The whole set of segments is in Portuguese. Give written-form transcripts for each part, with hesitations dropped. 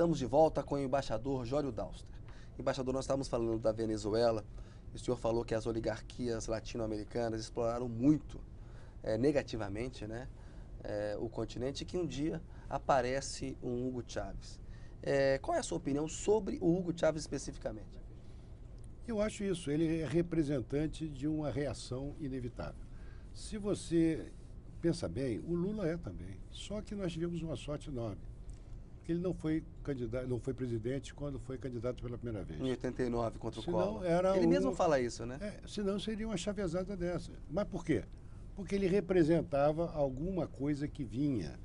Estamos de volta com o embaixador Jório Dauster. Embaixador, nós estávamos falando da Venezuela, e o senhor falou que as oligarquias latino-americanas exploraram muito, negativamente, né, o continente, e que um dia aparece um Hugo Chávez. Qual é a sua opinião sobre o Hugo Chávez especificamente? Eu acho isso, ele é representante de uma reação inevitável. Se você pensa bem, o Lula é também. Só que nós tivemos uma sorte enorme. Porque ele não foi candidato, não foi presidente quando foi candidato pela primeira vez. Em 89, contra o Senão Collor. era Ele mesmo fala isso, né? Senão seria uma chavezada dessa. Mas por quê? Porque ele representava alguma coisa que vinha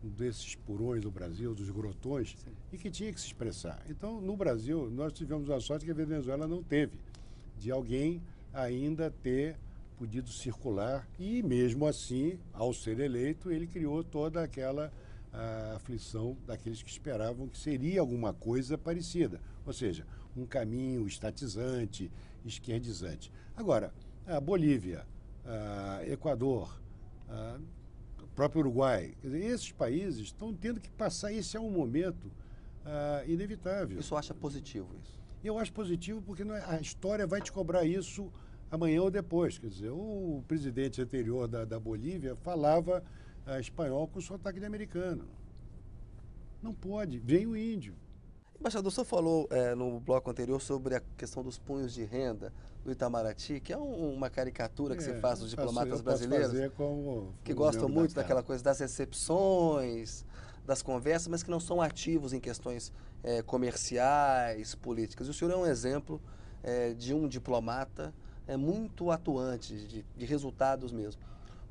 desses porões do Brasil, dos grotões, sim, e que tinha que se expressar. Então, no Brasil, nós tivemos a sorte que a Venezuela não teve, de alguém ainda ter podido circular, e mesmo assim, ao ser eleito, ele criou toda aquela aflição daqueles que esperavam que seria alguma coisa parecida, ou seja, um caminho estatizante, esquerdizante. Agora, a Bolívia, Equador, o próprio Uruguai, quer dizer, esses países estão tendo que passar, esse é um momento inevitável. Isso acha positivo, isso? Eu acho positivo porque a história vai te cobrar isso amanhã ou depois. Quer dizer, o presidente anterior da Bolívia falava espanhol com sotaque de americano. Não pode, vem o índio. Embaixador, o senhor falou no bloco anterior sobre a questão dos punhos de renda do Itamaraty, que é uma caricatura que se faz dos diplomatas brasileiros, que gostam muito daquela coisa das recepções, das conversas, mas que não são ativos em questões comerciais, políticas. E o senhor é um exemplo de um diplomata muito atuante, de resultados mesmo.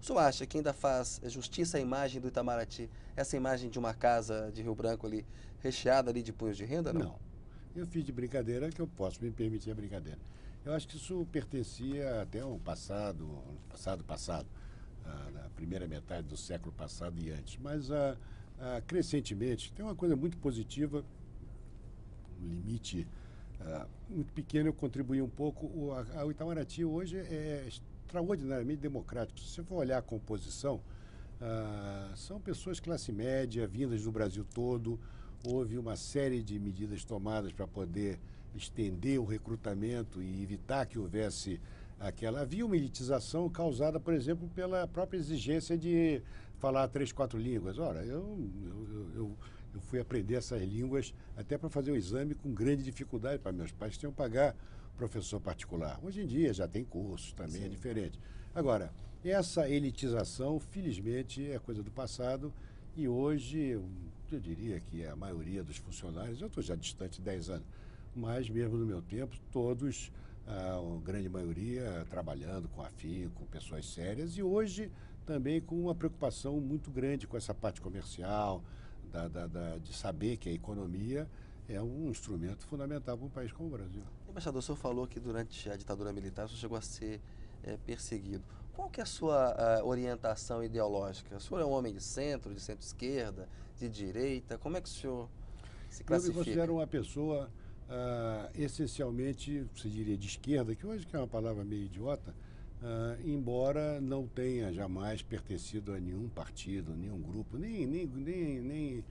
O senhor acha que ainda faz justiça à imagem do Itamaraty, essa imagem de uma casa de Rio Branco ali, recheada ali de punhos de renda, não? Não. Eu fiz de brincadeira que eu posso me permitir a brincadeira. Eu acho que isso pertencia até ao passado, na primeira metade do século passado e antes. Mas, crescentemente, tem uma coisa muito positiva, um limite muito pequeno, eu contribuí um pouco. O Itamaraty hoje é extraordinariamente democrático. Se você for olhar a composição, são pessoas classe média, vindas do Brasil todo. Houve uma série de medidas tomadas para poder estender o recrutamento e evitar que houvesse Havia uma elitização causada, por exemplo, pela própria exigência de falar 3, 4 línguas. Ora, eu fui aprender essas línguas até para fazer o exame com grande dificuldade para meus pais que tinham que pagar professor particular. Hoje em dia já tem cursos, também sim, é diferente. Agora, essa elitização, felizmente, é coisa do passado. E hoje, eu diria que a maioria dos funcionários, eu estou já distante de 10 anos, mas mesmo no meu tempo, todos, a grande maioria, trabalhando com afinco, pessoas sérias, e hoje também com uma preocupação muito grande com essa parte comercial, de saber que a economia é um instrumento fundamental para um país como o Brasil. Embaixador, o senhor falou que durante a ditadura militar o senhor chegou a ser perseguido. Qual que é a sua orientação ideológica? O senhor é um homem de centro-esquerda, de direita? Como é que o senhor se classifica? Eu me considero uma pessoa essencialmente, se diria, de esquerda, que hoje que é uma palavra meio idiota, embora não tenha jamais pertencido a nenhum partido, nenhum grupo, nem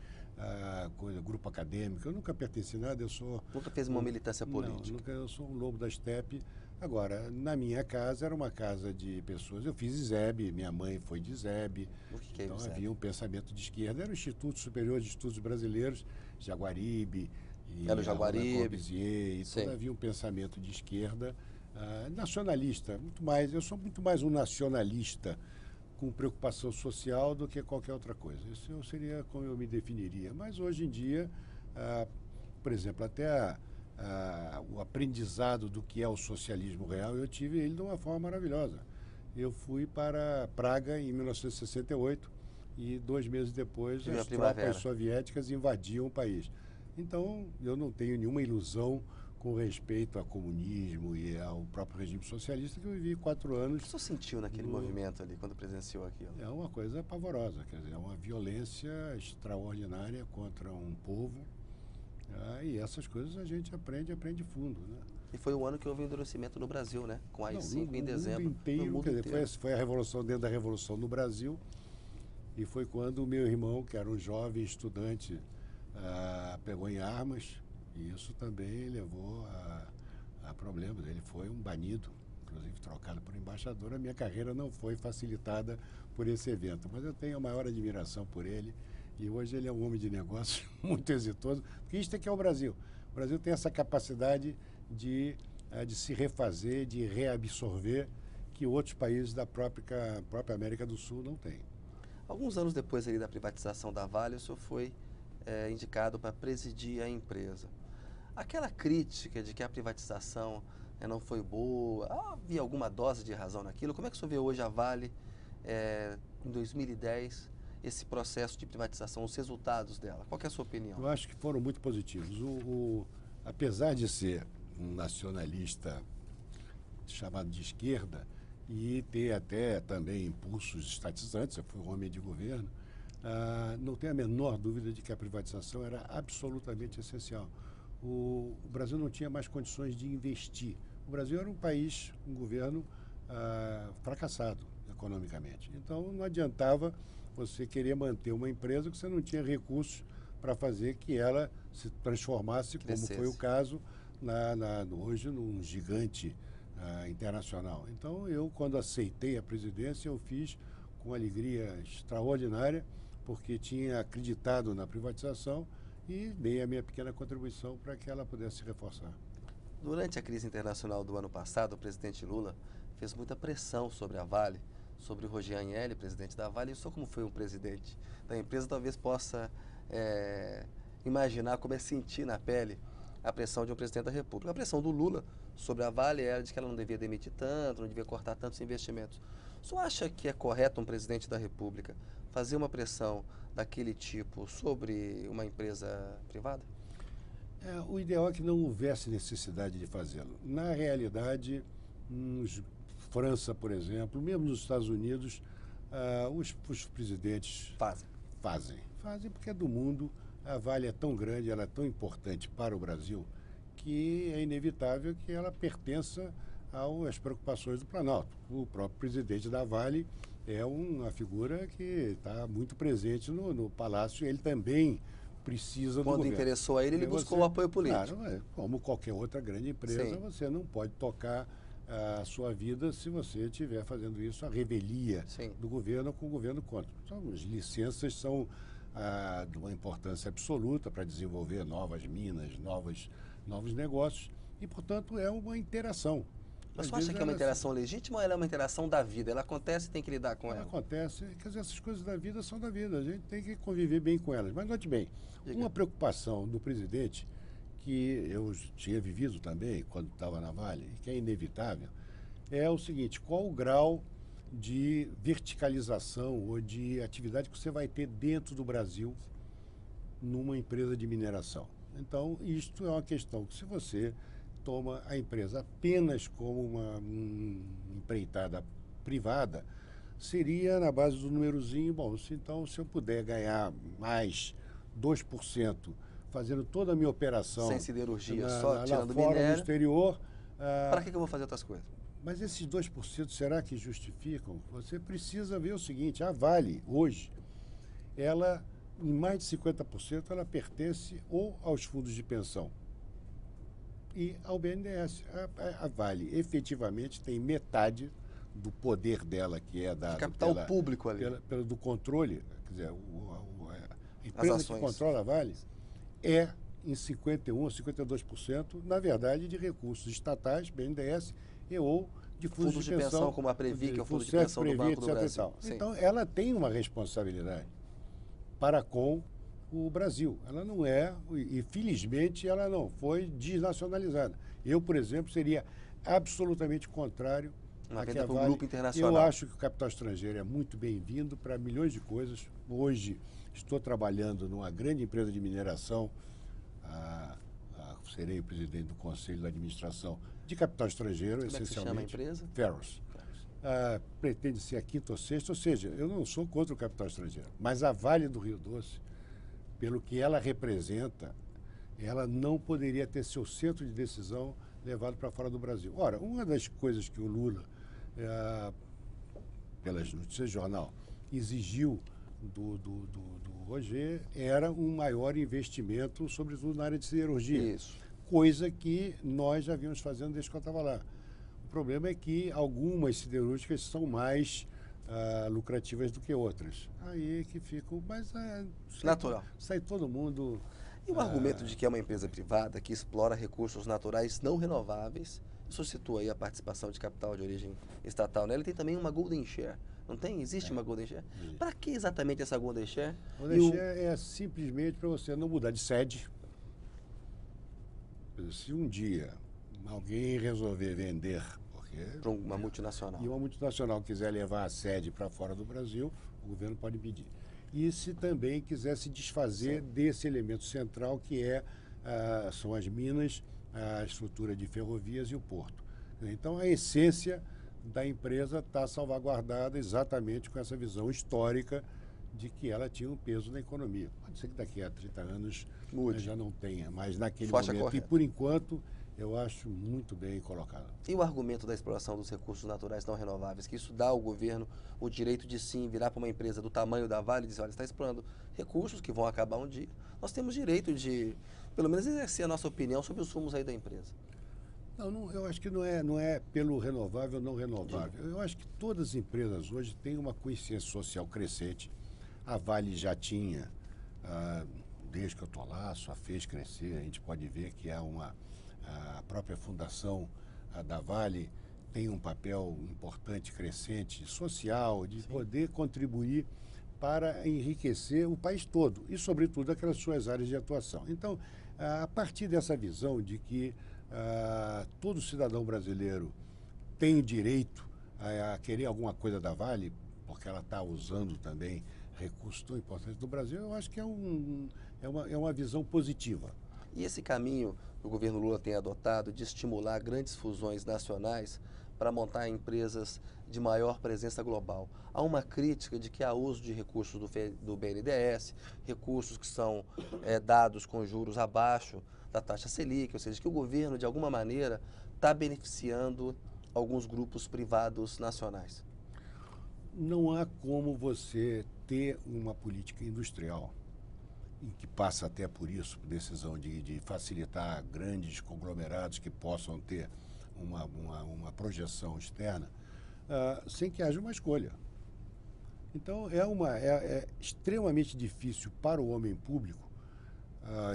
grupo acadêmico. Eu nunca pertenci a nada, eu sou... Nunca fez uma militância política? Não, nunca, eu sou um lobo da estepe. Agora, na minha casa, era uma casa de pessoas... Eu fiz ISEB, minha mãe foi de ISEB. O que é então ISEB? Havia um pensamento de esquerda. Era o Instituto Superior de Estudos Brasileiros, Jaguaribe... Era o Jaguaribe. E tudo, havia um pensamento de esquerda nacionalista. Eu sou muito mais um nacionalista com preocupação social do que qualquer outra coisa. Isso seria como eu me definiria. Mas hoje em dia, por exemplo, até o aprendizado do que é o socialismo real, eu tive ele de uma forma maravilhosa. Eu fui para Praga em 1968 e 2 meses depois as tropas soviéticas invadiam o país. Então, eu não tenho nenhuma ilusão com respeito ao comunismo e ao próprio regime socialista, que eu vivi 4 anos. O que o senhor sentiu naquele movimento ali, quando presenciou aquilo? É uma coisa pavorosa, quer dizer, é uma violência extraordinária contra um povo. E essas coisas a gente aprende fundo, né? E foi o ano que houve endurecimento no Brasil, né? Com a AI-5 em dezembro. No mundo inteiro. Foi a revolução dentro da revolução no Brasil. E foi quando o meu irmão, que era um jovem estudante, pegou em armas e isso também levou a problemas. Ele foi um banido, inclusive trocado por embaixador. A minha carreira não foi facilitada por esse evento, mas eu tenho a maior admiração por ele e hoje ele é um homem de negócios muito exitoso, porque isso é que é o Brasil. O Brasil tem essa capacidade de se refazer, de reabsorver, que outros países da própria América do Sul não têm. Alguns anos depois ali da privatização da Vale, o senhor foi indicado para presidir a empresa. Aquela crítica de que a privatização não foi boa, havia alguma dose de razão naquilo? Como é que o senhor vê hoje a Vale, em 2010, esse processo de privatização, os resultados dela? Qual que é a sua opinião? Eu acho que foram muito positivos. Apesar de ser um nacionalista chamado de esquerda e ter até também impulsos estatizantes, eu fui um homem de governo, não tenho a menor dúvida de que a privatização era absolutamente essencial. O Brasil não tinha mais condições de investir. O Brasil era um país, um governo fracassado economicamente. Então não adiantava você querer manter uma empresa que você não tinha recursos para fazer que ela se transformasse, como foi o caso hoje num gigante internacional. Então eu, quando aceitei a presidência, eu fiz com alegria extraordinária, porque tinha acreditado na privatização e dei a minha pequena contribuição para que ela pudesse se reforçar. Durante a crise internacional do ano passado, o presidente Lula fez muita pressão sobre a Vale, sobre o Roger Agnelli, presidente da Vale, e só como foi um presidente da empresa, talvez possa imaginar como é sentir na pele a pressão de um presidente da República. A pressão do Lula sobre a Vale era de que ela não devia demitir tanto, não devia cortar tantos investimentos. O senhor acha que é correto um presidente da República fazer uma pressão daquele tipo sobre uma empresa privada? O ideal é que não houvesse necessidade de fazê-lo. Na realidade, França, por exemplo, mesmo nos Estados Unidos, os presidentes fazem porque é do mundo. A Vale é tão grande, ela é tão importante para o Brasil, que é inevitável que ela pertença às preocupações do Planalto. O próprio presidente da Vale é uma figura que está muito presente no Palácio. Ele também precisa do governo. Quando interessou a ele buscou o apoio político. Claro, como qualquer outra grande empresa, sim, você não pode tocar a sua vida se você estiver fazendo isso, a revelia, sim, do governo com o governo contra. Então, as licenças são de uma importância absoluta para desenvolver novas minas, novos negócios e, portanto, é uma interação. Mas você acha que é uma interação legítima ou ela é uma interação da vida? Ela acontece e tem que lidar com ela? Ela acontece, quer dizer, essas coisas da vida são da vida, a gente tem que conviver bem com elas. Mas note bem, uma preocupação do presidente, que eu tinha vivido também quando estava na Vale, e que é inevitável, é o seguinte: qual o grau de verticalização ou de atividade que você vai ter dentro do Brasil numa empresa de mineração? Então, isto é uma questão que, se você toma a empresa apenas como uma empreitada privada, seria na base do númerozinho. Bom, então, se eu puder ganhar mais 2% fazendo toda a minha operação sem siderurgia, só tirando fora, minério, no exterior, para que eu vou fazer outras coisas? Mas esses 2% será que justificam? Você precisa ver o seguinte: a Vale, hoje, ela, em mais de 50%, ela pertence ou aos fundos de pensão e ao BNDES. A Vale, efetivamente, tem metade do poder dela, que é dado de capital público ali, do controle. Quer dizer, a empresa que controla a Vale é em 51% ou 52%, na verdade, de recursos estatais, BNDES, ou de fundos de pensão, como a Previ, que é o fundo de pensão do Banco do Brasil. Então, ela tem uma responsabilidade para com o Brasil. Ela não é, e felizmente ela não foi desnacionalizada. Eu, por exemplo, seria absolutamente contrário a venda para um grupo internacional. Eu acho que o capital estrangeiro é muito bem-vindo para milhões de coisas. Hoje estou trabalhando numa grande empresa de mineração, serei o presidente do Conselho de Administração de capital estrangeiro, essencialmente. Como é que se chama a empresa? Ferrous. Pretende ser a quinta ou sexta, ou seja, eu não sou contra o capital estrangeiro, mas a Vale do Rio Doce, pelo que ela representa, ela não poderia ter seu centro de decisão levado para fora do Brasil. Ora, uma das coisas que o Lula, pelas notícias do jornal, exigiu do Roger era um maior investimento, sobretudo na área de siderurgia. Isso. Coisa que nós já vínhamos fazendo desde que eu estava lá. O problema é que algumas siderúrgicas são mais lucrativas do que outras. Aí que ficam, mas natural. Sai todo mundo... E o argumento de que é uma empresa privada que explora recursos naturais não renováveis, isso situa aí a participação de capital de origem estatal, né? Ele tem também uma Golden Share, não tem? Existe uma Golden Share? Para que exatamente essa Golden Share? Golden Share é simplesmente para você não mudar de sede. Se um dia alguém resolver vender para uma multinacional e uma multinacional quiser levar a sede para fora do Brasil, o governo pode impedir. E se também quiser se desfazer desse elemento central que são as minas, a estrutura de ferrovias e o porto. Então, a essência da empresa está salvaguardada exatamente com essa visão histórica de que ela tinha um peso na economia. Pode ser que daqui a 30 anos já não tenha, mas naquele momento, e por enquanto, eu acho muito bem colocado. E o argumento da exploração dos recursos naturais não renováveis, que isso dá ao governo o direito de sim virar para uma empresa do tamanho da Vale e dizer, olha, está explorando recursos que vão acabar um dia. Nós temos direito de, pelo menos, exercer a nossa opinião sobre os rumos aí da empresa. Não, eu acho que não é pelo renovável ou não renovável. Eu acho que todas as empresas hoje têm uma consciência social crescente. A Vale já tinha, desde que eu estou lá, só fez crescer. A gente pode ver que a própria fundação da Vale tem um papel importante, crescente, social, de poder contribuir para enriquecer o país todo e, sobretudo, aquelas suas áreas de atuação. Então, a partir dessa visão de que todo cidadão brasileiro tem direito a querer alguma coisa da Vale, porque ela está usando também recursos tão importantes do Brasil, eu acho que é uma visão positiva. E esse caminho que o governo Lula tem adotado de estimular grandes fusões nacionais para montar empresas de maior presença global. Há uma crítica de que há uso de recursos do BNDES, recursos que são dados com juros abaixo da taxa Selic, ou seja, que o governo, de alguma maneira, está beneficiando alguns grupos privados nacionais. Não há como você ter uma política industrial em que passa até por isso, por decisão de facilitar grandes conglomerados que possam ter uma projeção externa, sem que haja uma escolha. Então, é extremamente difícil para o homem público,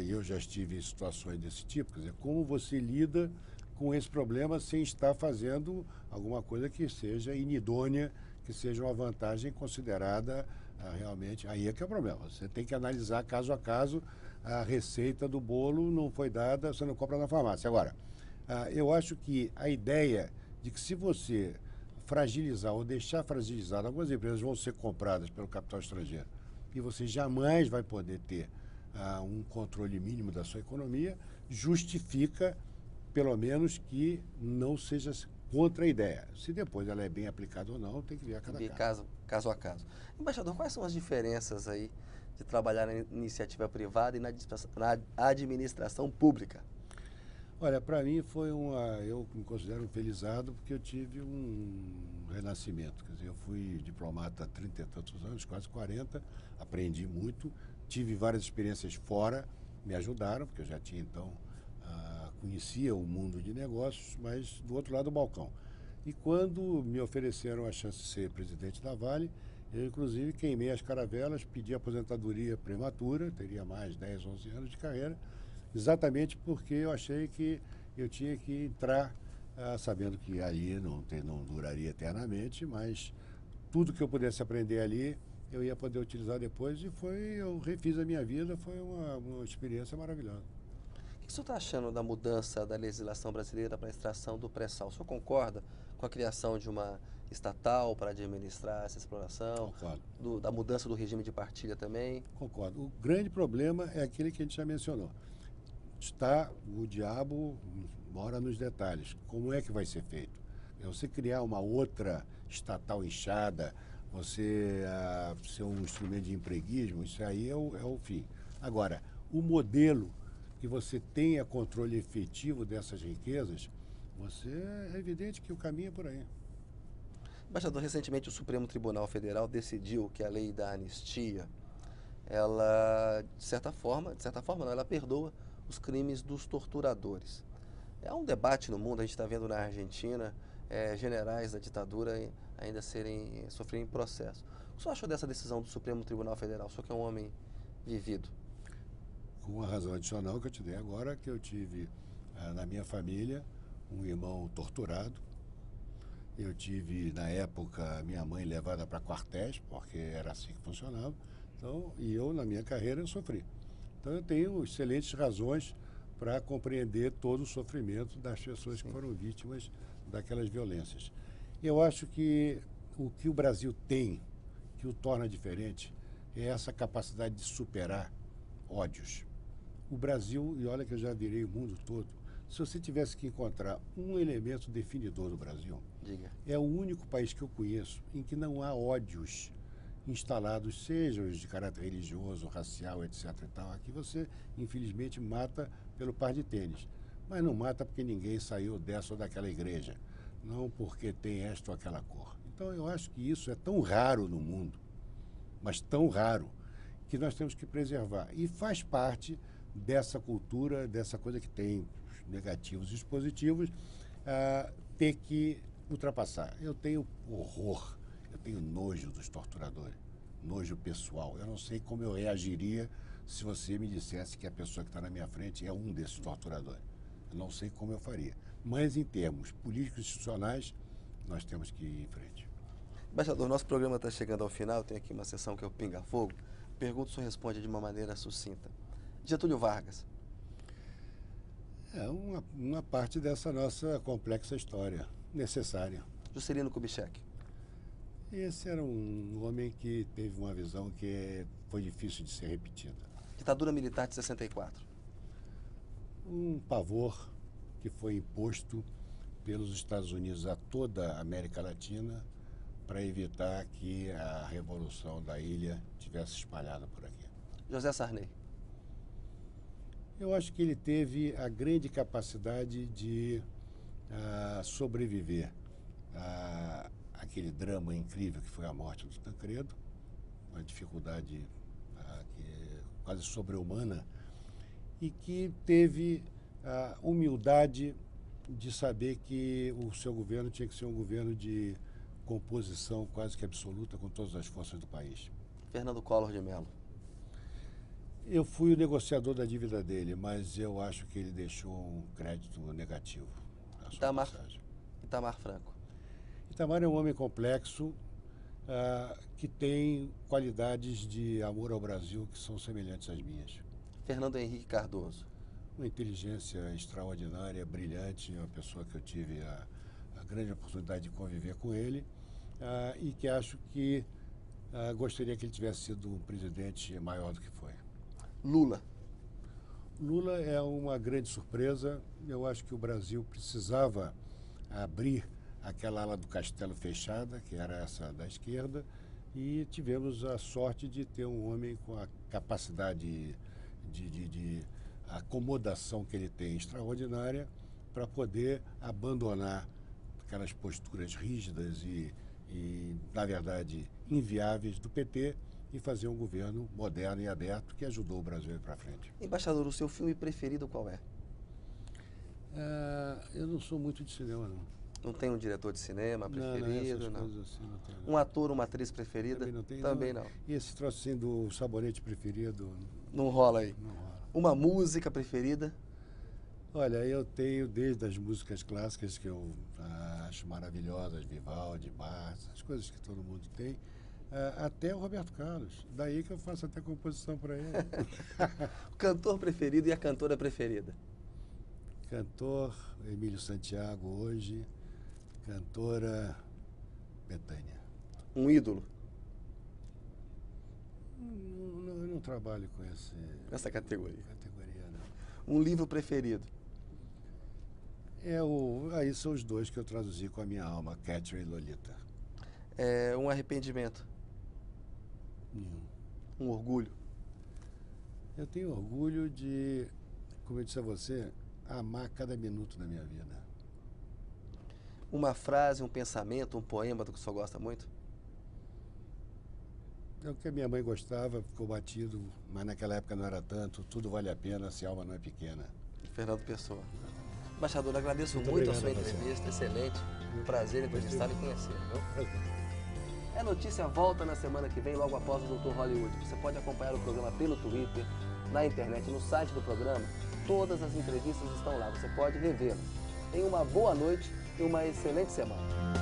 e eu já estive em situações desse tipo, quer dizer, como você lida com esse problema sem estar fazendo alguma coisa que seja inidônea, que seja uma vantagem considerada realmente, aí é que é o problema. Você tem que analisar caso a caso, a receita do bolo não foi dada, você não compra na farmácia. Agora, eu acho que a ideia de que se você fragilizar ou deixar fragilizado, algumas empresas vão ser compradas pelo capital estrangeiro e você jamais vai poder ter um controle mínimo da sua economia, justifica, pelo menos, que não seja contra a ideia. Se depois ela é bem aplicada ou não, tem que ver a cada caso. Caso a caso. Embaixador, quais são as diferenças aí de trabalhar na iniciativa privada e na administração pública? Olha, para mim eu me considero um felizardo porque eu tive um renascimento. Quer dizer, eu fui diplomata há 30 e tantos anos, quase 40, aprendi muito, tive várias experiências fora, me ajudaram, porque eu já tinha então, conhecia o mundo de negócios, mas do outro lado do balcão. E quando me ofereceram a chance de ser presidente da Vale, eu inclusive queimei as caravelas, pedi aposentadoria prematura, teria mais 10, 11 anos de carreira, exatamente porque eu achei que eu tinha que entrar, sabendo que ali não duraria eternamente, mas tudo que eu pudesse aprender ali, eu ia poder utilizar depois eu refiz a minha vida, foi uma experiência maravilhosa. O que o senhor está achando da mudança da legislação brasileira para a extração do pré-sal? O senhor concorda com a criação de uma estatal para administrar essa exploração? Concordo. Da mudança do regime de partilha também? Concordo. O grande problema é aquele que a gente já mencionou. O diabo mora nos detalhes. Como é que vai ser feito? Você criar uma outra estatal inchada, você ser um instrumento de empreguismo, isso aí é o fim. Agora, o modelo que você tenha controle efetivo dessas riquezas, é evidente que o caminho é por aí. Embaixador, recentemente o Supremo Tribunal Federal decidiu que a lei da anistia, ela, de certa forma não, ela perdoa os crimes dos torturadores. É um debate no mundo, a gente está vendo na Argentina, generais da ditadura ainda sofrerem processo. O que o senhor achou dessa decisão do Supremo Tribunal Federal? O senhor que é um homem vivido. Com uma razão adicional que eu te dei agora, que eu tive na minha família um irmão torturado. Eu tive, na época, minha mãe levada para quartéis, porque era assim que funcionava. Então, e eu, na minha carreira, eu sofri. Então, eu tenho excelentes razões para compreender todo o sofrimento das pessoas que foram vítimas daquelas violências. Eu acho que o Brasil tem, que o torna diferente, é essa capacidade de superar ódios. O Brasil, e olha que eu já virei o mundo todo, se você tivesse que encontrar um elemento definidor do Brasil, diga. É o único país que eu conheço em que não há ódios instalados, sejam de caráter religioso, racial, etc. e tal. Aqui você, infelizmente, mata pelo par de tênis. Mas não mata porque ninguém saiu dessa ou daquela igreja. Não porque tem esta ou aquela cor. Então, eu acho que isso é tão raro no mundo, mas tão raro, que nós temos que preservar. E faz parte dessa cultura, dessa coisa que tem os negativos e os positivos, ter que ultrapassar. Eu tenho horror, eu tenho nojo dos torturadores, nojo pessoal. Eu não sei como eu reagiria se você me dissesse que a pessoa que está na minha frente é um desses torturadores. Eu não sei como eu faria. Mas, em termos políticos e institucionais, nós temos que ir em frente. Embaixador, nosso programa está chegando ao final, tem aqui uma sessão que é o Pinga Fogo. Pergunta, o senhor responde de uma maneira sucinta. Getúlio Vargas. É uma parte dessa nossa complexa história, necessária. Juscelino Kubitschek. Esse era um homem que teve uma visão que foi difícil de ser repetida. Ditadura militar de 64. Um pavor que foi imposto pelos Estados Unidos a toda a América Latina para evitar que a revolução da ilha tivesse espalhada por aqui. José Sarney. Eu acho que ele teve a grande capacidade de sobreviver àquele drama incrível que foi a morte do Tancredo, uma dificuldade quase sobre-humana, e que teve a humildade de saber que o seu governo tinha que ser um governo de composição quase que absoluta com todas as forças do país. Fernando Collor de Mello. Eu fui o negociador da dívida dele, mas eu acho que ele deixou um crédito negativo na sua passagem. Itamar Franco. Itamar é um homem complexo, que tem qualidades de amor ao Brasil que são semelhantes às minhas. Fernando Henrique Cardoso. Uma inteligência extraordinária, brilhante, uma pessoa que eu tive a grande oportunidade de conviver com ele, e que acho que gostaria que ele tivesse sido um presidente maior do que foi. Lula. Lula é uma grande surpresa. Eu acho que o Brasil precisava abrir aquela ala do castelo fechada, que era essa da esquerda, e tivemos a sorte de ter um homem com a capacidade de acomodação que ele tem extraordinária para poder abandonar aquelas posturas rígidas e, na verdade, inviáveis do PT e fazer um governo moderno e aberto que ajudou o Brasil a ir para frente. Embaixador, o seu filme preferido qual é? Eu não sou muito de cinema, não. Não tem um diretor de cinema preferido? Não. Assim, não tenho, um ator, uma atriz preferida? Também não tem. Também não. E esse troço assim do sabonete preferido? Não rola aí? Não rola. Uma música preferida? Olha, eu tenho desde as músicas clássicas que eu acho maravilhosas, Vivaldi, Bach, as coisas que todo mundo tem, até o Roberto Carlos. Daí que eu faço até composição para ele. O cantor preferido e a cantora preferida? Cantor, Emílio Santiago hoje. Cantora, Bethânia. Um ídolo? Eu não trabalho com essa categoria. Não. Um livro preferido? Aí são os dois que eu traduzi com a minha alma, Catherine e Lolita. Um arrependimento? Nenhum. Um orgulho? Eu tenho orgulho de, como eu disse a você, amar cada minuto da minha vida. uma frase, um pensamento, um poema do que o senhor gosta muito? É o que a minha mãe gostava, ficou batido, mas naquela época não era tanto. Tudo vale a pena se a alma não é pequena. Fernando Pessoa. Embaixador, agradeço muito a sua entrevista, excelente. Um prazer entrevistá-lo e conhecê-lo. A notícia volta na semana que vem, logo após o Dr. Hollywood. Você pode acompanhar o programa pelo Twitter, na internet, no site do programa. Todas as entrevistas estão lá, você pode revê-las. Tenha uma boa noite e uma excelente semana.